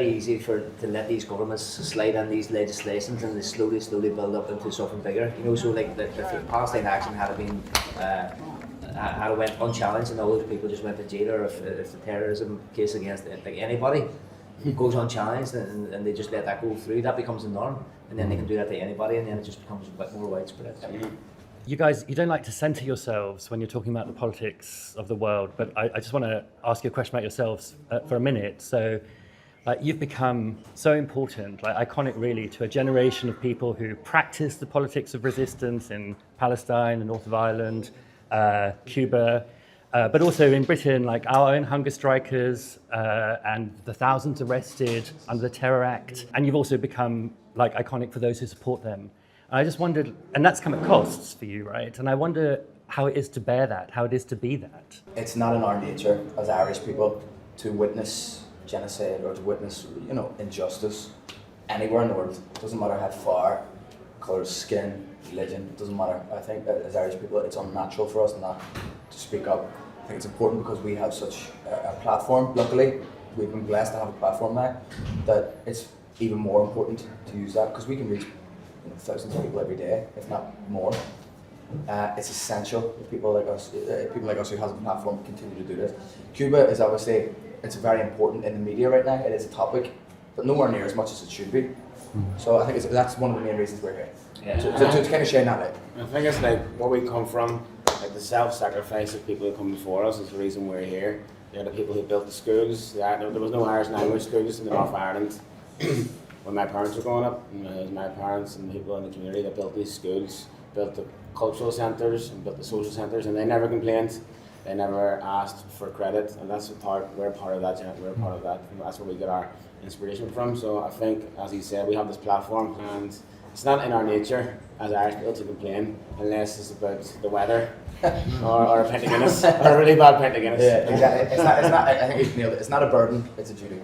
very easy to let these governments slide in these legislations, and they slowly build up into something bigger. You know, so like the Palestine action had been had went unchallenged, and all those people just went to jail, or if the terrorism case against like anybody goes unchallenged, and they just let that go through, that becomes the norm, and then they can do that to anybody, and then it just becomes a bit more widespread. You guys, you don't like to center yourselves when you're talking about the politics of the world, but I just want to ask you a question about yourselves for a minute. So you've become so important, like iconic really, to a generation of people who practice the politics of resistance in Palestine, the north of Ireland, Cuba, but also in Britain, like our own hunger strikers and the thousands arrested under the Terror Act. And you've also become like iconic for those who support them. I just wondered, and that's come at costs for you, right? And I wonder how it is to bear that, how it is to be that. It's not in our nature as Irish people to witness genocide or to witness, you know, injustice anywhere in the world. It doesn't matter how far, colour of skin, religion, it doesn't matter. I think that as Irish people, it's unnatural for us not to speak up. I think it's important because we have such a platform. Luckily, we've been blessed to have a platform now, that it's even more important to use that, because we can reach thousands of people every day, if not more. It's essential that people like us who have a platform continue to do this. Cuba is obviously, it's very important in the media right now. It is a topic, but nowhere near as much as it should be. So I think that's one of the main reasons we're here. Yeah. To kind of share that light. I think it's like where we come from, like the self-sacrifice of people who come before us is the reason we're here. They're the people who built the schools. There was no Irish language schools in the North of Ireland. When my parents were growing up, it was my parents and the people in the community that built these schools, built the cultural centres and built the social centres, and they never complained. They never asked for credit, and that's we're part of that. We're part of that. That's where we get our inspiration from. So I think, as you said, we have this platform, and it's not in our nature as Irish people to complain unless it's about the weather or a pint of Guinness, or a really bad pint of Guinness. Yeah, exactly. It's not. I think you've nailed it. It's not a burden. It's a duty.